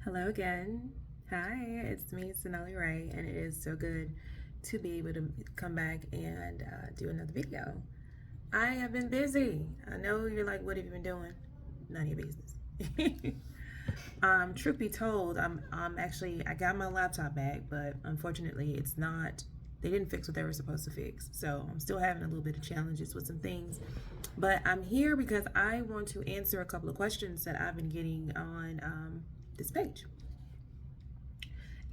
Hello again. Hi, it's me, Sonali Ray, and it is so good to be able to come back and do another video. I have been busy. I know you're like, what have you been doing? None of your business. Truth be told, I'm actually, I got my laptop back, but unfortunately, it's not, they didn't fix what they were supposed to fix. So I'm still having a little bit of challenges with some things. But I'm here because I want to answer a couple of questions that I've been getting on this page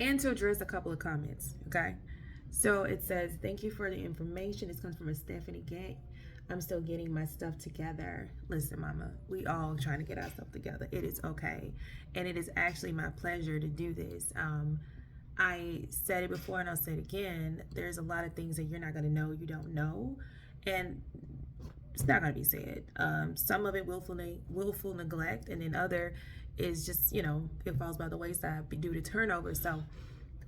and to address a couple of comments. Okay. So it says, thank you for the information. This comes from a Stephanie Gant. I'm still getting my stuff together. Listen, mama, we all trying to get our stuff together. It is okay. And it is actually my pleasure to do this. I said it before and I'll say it again. There's a lot of things that you're not going to know, you don't know. And it's not going to be said. Some of it willful neglect, and then other is just, it falls by the wayside due to turnover. So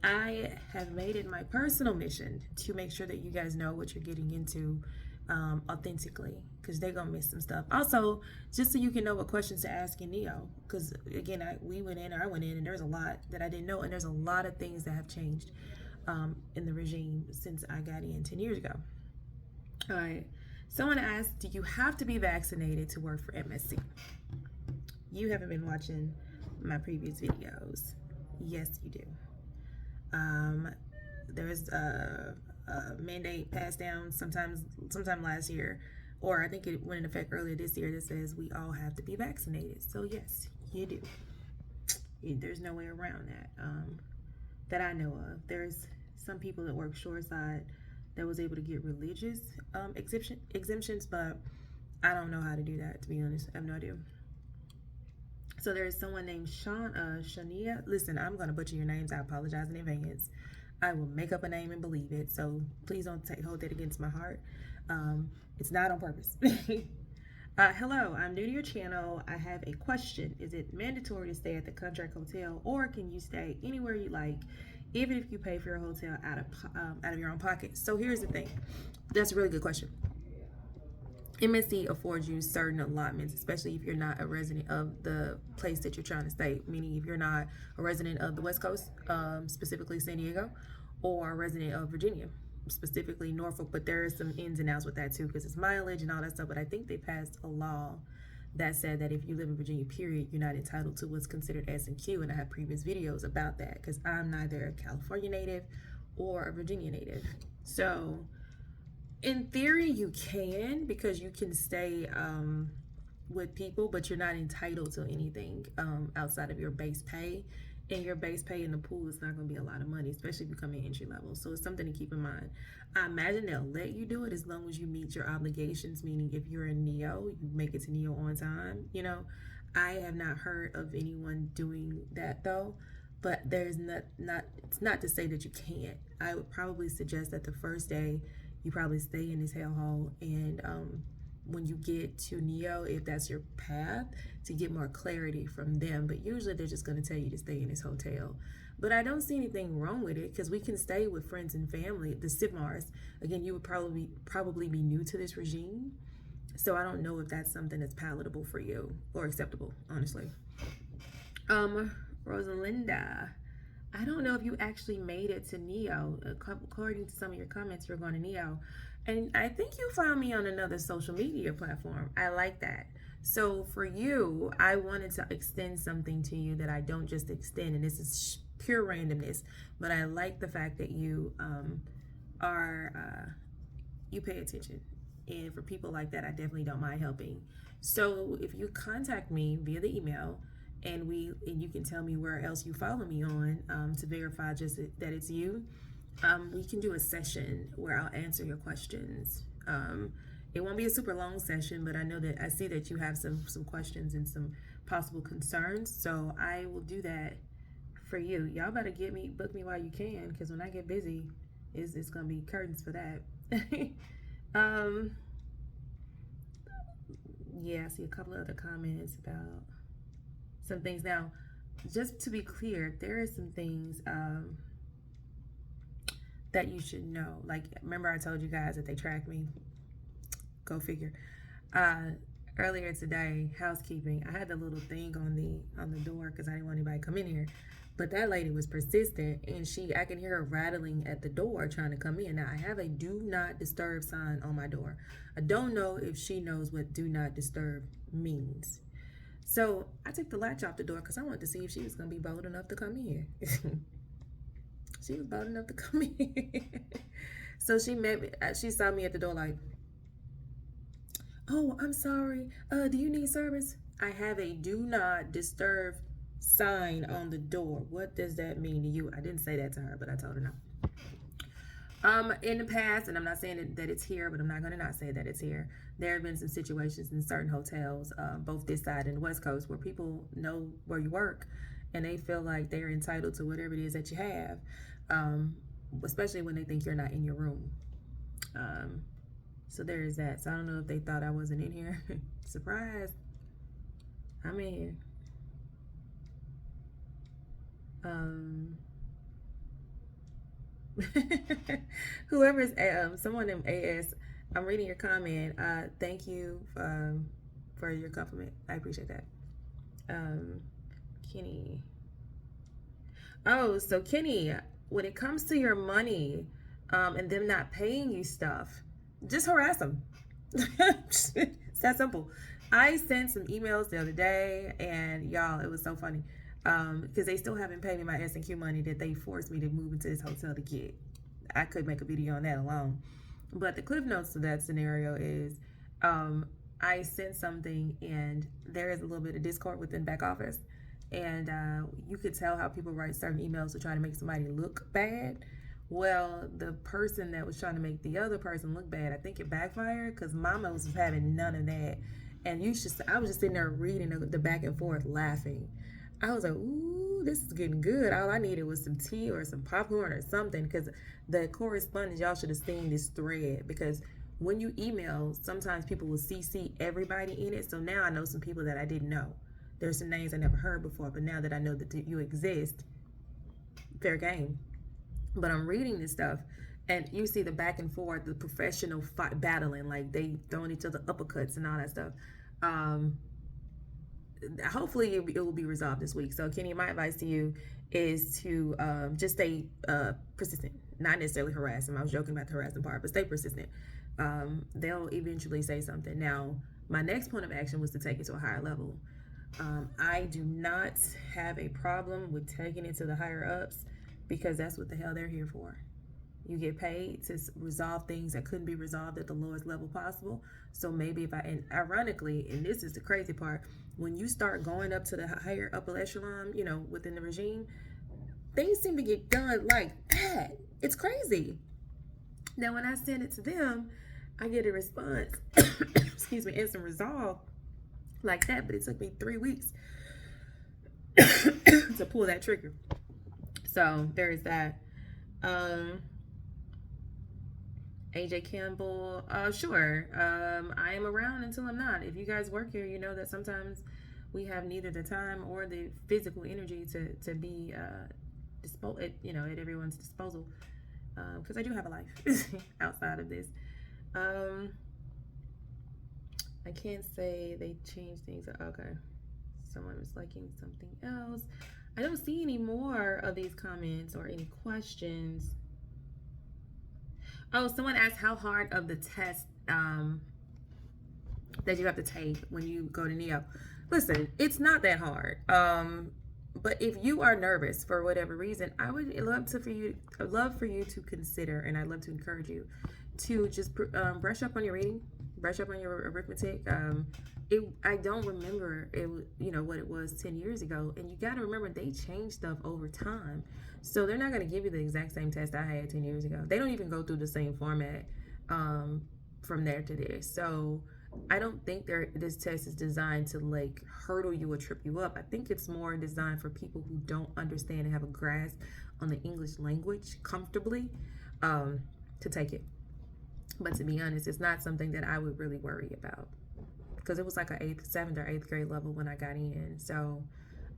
I have made it my personal mission to make sure that you guys know what you're getting into authentically, because they're gonna miss some stuff. Also, just so you can know what questions to ask in Neo, because again, I went in, and there's a lot that I didn't know, and there's a lot of things that have changed in the regime since I got in 10 years ago. All right. Someone asked, do you have to be vaccinated to work for MSC? You haven't been watching my previous videos. Yes, you do. There's a mandate passed down sometime last year, or I think it went in effect earlier this year, that says we all have to be vaccinated. So yes, you do. There's no way around that that I know of. There's some people that work shoreside that was able to get religious exemptions, but I don't know how to do that, to be honest. I have no idea. So there's someone named Shania. Listen, I'm going to butcher your names. I apologize in advance. I will make up a name and believe it. So please don't hold that against my heart. It's not on purpose. Hello, I'm new to your channel. I have a question. Is it mandatory to stay at the contract hotel, or can you stay anywhere you like, even if you pay for your hotel out of your own pocket? So here's the thing. That's a really good question. MSC affords you certain allotments, especially if you're not a resident of the place that you're trying to stay, meaning if you're not a resident of the West Coast, specifically San Diego, or a resident of Virginia, specifically Norfolk. But there are some ins and outs with that too, because it's mileage and all that stuff. But I think they passed a law that said that if you live in Virginia, period, you're not entitled to what's considered S&Q. And I have previous videos about that, because I'm neither a California native or a Virginia native. So in theory, you can, because you can stay with people, but you're not entitled to anything outside of your base pay. And your base pay in the pool is not going to be a lot of money, especially if you come in entry level. So it's something to keep in mind. I imagine they'll let you do it as long as you meet your obligations, meaning if you're in Neo, you make it to Neo on time. I have not heard of anyone doing that though. But there's it's not to say that you can't. I would probably suggest that the first day you probably stay in this hellhole, and when you get to Neo, if that's your path, to get more clarity from them. But usually they're just going to tell you to stay in this hotel. But I don't see anything wrong with it, because we can stay with friends and family. The SIVMARs, again, you would probably be new to this regime, so I don't know if that's something that's palatable for you or acceptable, honestly. Rosalinda, I don't know if you actually made it to Neo. According to some of your comments, you're going to Neo. And I think you found me on another social media platform. I like that. So for you, I wanted to extend something to you that I don't just extend. And this is pure randomness. But I like the fact that you you pay attention. And for people like that, I definitely don't mind helping. So if you contact me via the email, and you can tell me where else you follow me on to verify just that it's you, we can do a session where I'll answer your questions. It won't be a super long session, but I see that you have some questions and some possible concerns, so I will do that for you. Y'all better book me while you can, because when I get busy, it's gonna be curtains for that. Yeah, I see a couple of other comments about some things. Now, just to be clear, there are some things that you should know. Like, remember I told you guys that they track me? Go figure. Earlier today, housekeeping, I had the little thing on the door because I didn't want anybody to come in here. But that lady was persistent, and I can hear her rattling at the door trying to come in. Now I have a do not disturb sign on my door. I don't know if she knows what do not disturb means. So I took the latch off the door because I wanted to see if she was gonna be bold enough to come in. She was bold enough to come in. So she met me. She saw me at the door like, "Oh, I'm sorry. Do you need service?" I have a do not disturb sign on the door. What does that mean to you? I didn't say that to her, but I told her no. In the past, and I'm not saying that it's here, but I'm not going to not say that it's here. There have been some situations in certain hotels, both this side and the West Coast, where people know where you work, and they feel like they're entitled to whatever it is that you have, especially when they think you're not in your room. So there is that. So I don't know if they thought I wasn't in here. Surprise! I'm in here. Whoever is someone named AS, I'm reading your comment. Thank you for your compliment. I appreciate that. Kenny. Oh, so Kenny, when it comes to your money, and them not paying you stuff, just harass them. It's that simple. I sent some emails the other day, and y'all, it was so funny. Because they still haven't paid me my S&Q money that they forced me to move into this hotel to get. I could make a video on that alone. But the cliff notes to that scenario is I sent something, and there is a little bit of discord within back office. And you could tell how people write certain emails to try to make somebody look bad. Well, the person that was trying to make the other person look bad, I think it backfired because Mama was having none of that. And I was just sitting there reading the back and forth laughing. I was like, ooh, this is getting good. All I needed was some tea or some popcorn or something, because the correspondence, y'all should have seen this thread, because when you email, sometimes people will CC everybody in it. So now I know some people that I didn't know. There's some names I never heard before, but now that I know that you exist, fair game. But I'm reading this stuff, and you see the back and forth, the professional battling, like they throwing each other uppercuts and all that stuff. Hopefully it will be resolved this week. So Kenny, my advice to you is to just stay persistent, not necessarily harass them. I was joking about the harassing part, but stay persistent. They'll eventually say something. Now, my next point of action was to take it to a higher level. I do not have a problem with taking it to the higher ups, because that's what the hell they're here for. You get paid to resolve things that couldn't be resolved at the lowest level possible. So maybe and ironically, and this is the crazy part, when you start going up to the higher upper echelon, within the regime, things seem to get done like that. It's crazy. Now, when I send it to them, I get a response, excuse me, and some resolve like that, but it took me 3 weeks to pull that trigger. So there is that. AJ Campbell, sure. I am around until I'm not. If you guys work here, you know that sometimes we have neither the time or the physical energy to be at everyone's disposal. Because I do have a life outside of this. I can't say they changed things. Okay, someone was liking something else. I don't see any more of these comments or any questions. Oh, someone asked how hard of the test that you have to take when you go to NEO. Listen, it's not that hard. But if you are nervous for whatever reason, I would love for you to consider, and I'd love to encourage you to just brush up on your reading, brush up on your arithmetic. I don't remember what it was 10 years ago, and you got to remember they change stuff over time. So they're not going to give you the exact same test I had 10 years ago. They don't even go through the same format from there to this. So I don't think this test is designed to hurdle you or trip you up. I think it's more designed for people who don't understand and have a grasp on the English language comfortably to take it. But to be honest, it's not something that I would really worry about, because it was like a 7th or 8th grade level when I got in. So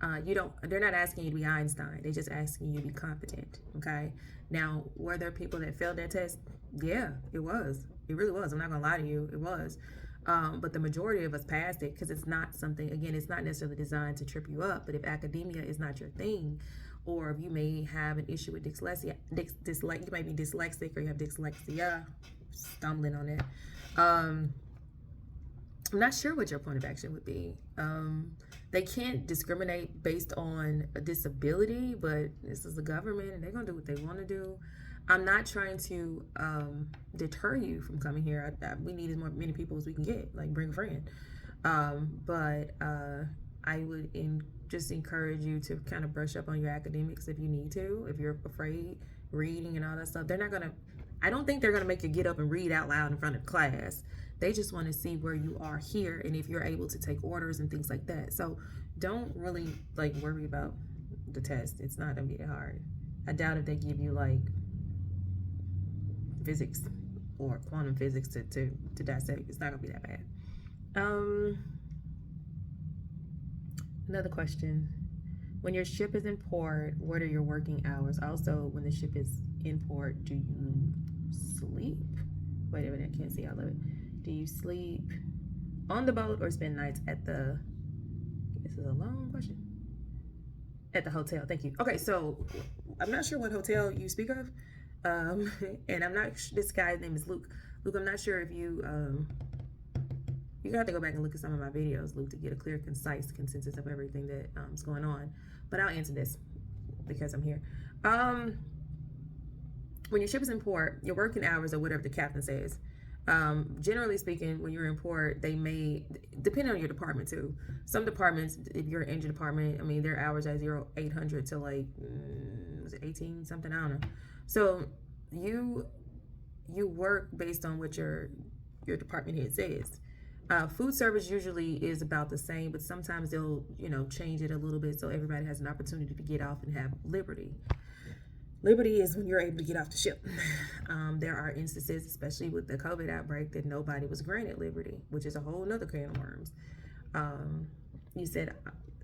they're not asking you to be Einstein. They're just asking you to be competent. Okay. Now, were there people that failed that test? Yeah, it was. It really was. I'm not gonna lie to you. It was. But the majority of us passed it because it's not something, again, it's not necessarily designed to trip you up. But if academia is not your thing, or if you may have an issue with dyslexia, you might be dyslexic or you have dyslexia, stumbling on it. I'm not sure what your point of action would be. They can't discriminate based on a disability, but this is the government and they're going to do what they want to do. I'm not trying to deter you from coming here. We need as many people as we can get, like bring a friend. But I would just encourage you to kind of brush up on your academics if you need to. If you're afraid, reading and all that stuff, I don't think they're going to make you get up and read out loud in front of class. They just want to see where you are here and if you're able to take orders and things like that. So don't really worry about the test. It's not going to be that hard. I doubt if they give you physics or quantum physics to dissect. It's not going to be that bad. Another question. When your ship is in port, what are your working hours? Also, when the ship is in port, do you sleep? Wait a minute, I can't see all of it. Do you sleep on the boat or spend nights at the... This is a long question. At the hotel, thank you. Okay, so I'm not sure what hotel you speak of. And I'm not... This guy's name is Luke. Luke, I'm not sure if you... you have to go back and look at some of my videos, Luke, to get a clear, concise consensus of everything that is going on. But I'll answer this because I'm here. When your ship is in port, your working hours are whatever the captain says. Generally speaking, when you're in port, they may, depending on your department too. Some departments, if you're an engine department, I mean, their hours are 0800 to was it 18 something? I don't know. So you work based on what your department head says. Food service usually is about the same, but sometimes they'll, change it a little bit so everybody has an opportunity to get off and have liberty. Liberty is when you're able to get off the ship. There are instances, especially with the COVID outbreak, that nobody was granted liberty, which is a whole nother can of worms. You said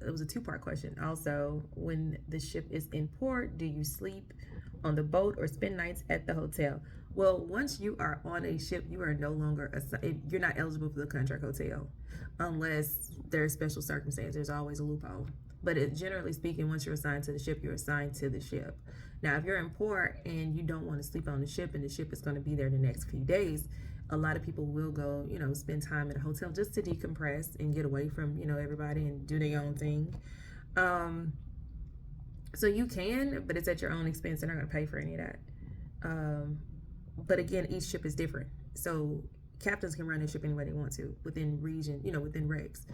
it was a two-part question. Also, when the ship is in port, do you sleep on the boat or spend nights at the hotel? Well, once you are on a ship, you are no longer you're not eligible for the contract hotel unless there's special circumstances. There's always a loophole. But generally speaking, once you're assigned to the ship, you're assigned to the ship. Now, if you're in port and you don't want to sleep on the ship and the ship is going to be there the next few days, a lot of people will go, spend time at a hotel just to decompress and get away from, everybody and do their own thing. So you can, but it's at your own expense. They're not going to pay for any of that. But again, each ship is different. So captains can run their ship any way they want to within region, within regs.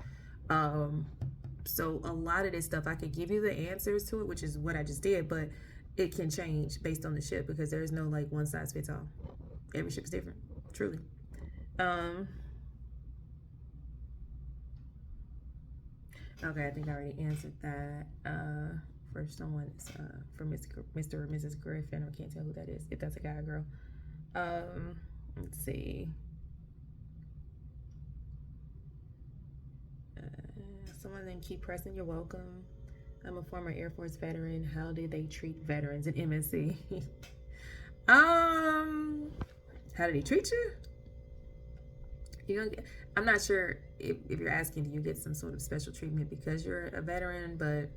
So a lot of this stuff, I could give you the answers to it, which is what I just did, but it can change based on the ship because there is no one size fits all. Every ship is different, truly. Okay, I think I already answered that. For someone, for Mr. or Mrs. Griffin, I can't tell who that is, if that's a guy or girl. Let's see. Someone named Keep Pressing, you're welcome. I'm a former Air Force veteran. How did they treat veterans in MSC? How did they treat you? I'm not sure if you're asking, do you get some sort of special treatment because you're a veteran, but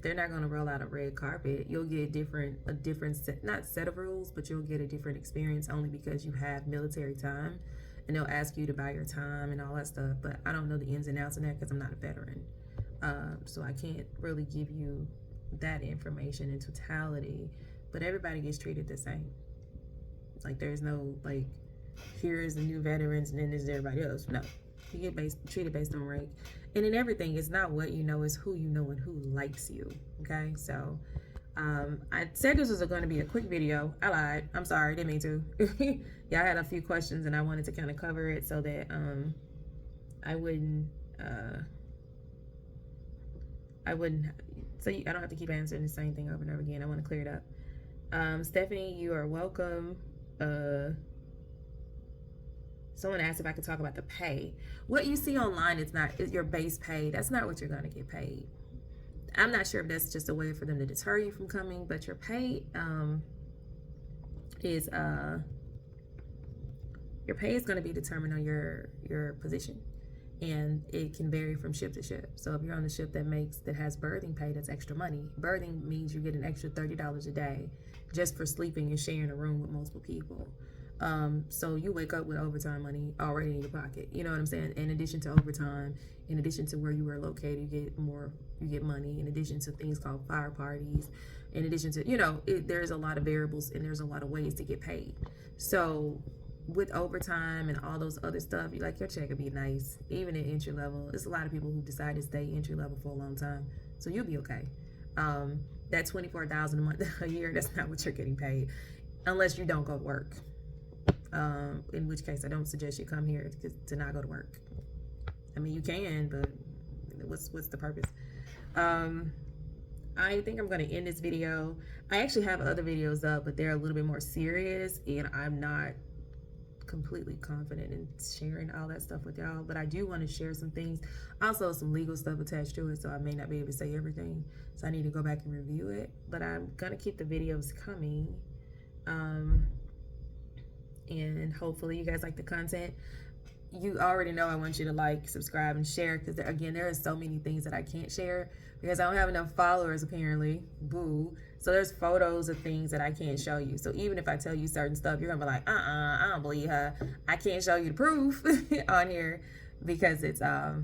they're not going to roll out a red carpet. You'll get a different set, not set of rules, but you'll get a different experience only because you have military time. And they'll ask you to buy your time and all that stuff. But I don't know the ins and outs of that because I'm not a veteran. So I can't really give you that information in totality. But everybody gets treated the same. There's no, here's the new veterans and then there's everybody else. No. You get treated based on rank. And in everything, it's not what you know, it's who you know and who likes you. Okay? So... I said this was going to be a quick video. I lied. I'm sorry. Didn't mean to. Yeah, I had a few questions and I wanted to kind of cover it so that I wouldn't so I don't have to keep answering the same thing over and over again. I want to clear it up. Stephanie, you are welcome. Someone asked if I could talk about the pay. What you see online is your base pay. That's not what you're going to get paid. I'm not sure if that's just a way for them to deter you from coming, but your pay is Your pay is going to be determined on your position, and it can vary from ship to ship. So if you're on the ship that has birthing pay, that's extra money. Birthing means you get an extra $30 a day just for sleeping and sharing a room with multiple people. So you wake up with overtime money already in your pocket. You know what I'm saying? In addition to overtime, in addition to where you were located, you get money. In addition to things called fire parties, in addition to, there's a lot of variables and there's a lot of ways to get paid. So with overtime and all those other stuff, your check would be nice. Even at entry level, there's a lot of people who decide to stay entry level for a long time, so you'll be okay. That $24,000 a month, a year, that's not what you're getting paid, unless you don't go to work. In which case, I don't suggest you come here to not go to work. I mean, you can, but what's the purpose? I think I'm going to end this video. I actually have other videos up, but they're a little bit more serious, and I'm not completely confident in sharing all that stuff with y'all, but I do want to share some things, also some legal stuff attached to it, so I may not be able to say everything, so I need to go back and review it, but I'm gonna keep the videos coming, and hopefully you guys like the content. You already know I want you to like, subscribe, and share, because again, there are so many things that I can't share because I don't have enough followers, apparently. Boo. So there's photos of things that I can't show you. So even if I tell you certain stuff, you're gonna be like, I don't believe her. I can't show you the proof on here because it's I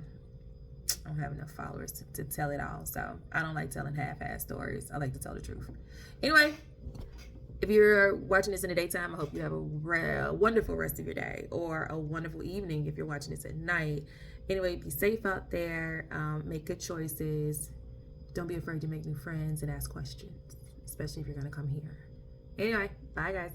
don't have enough followers to tell it all. So I don't like telling half-ass stories. I like to tell the truth. Anyway, if you're watching this in the daytime, I hope you have a wonderful rest of your day, or a wonderful evening if you're watching this at night. Anyway, be safe out there. Make good choices. Don't be afraid to make new friends and ask questions, especially if you're going to come here. Anyway, bye guys.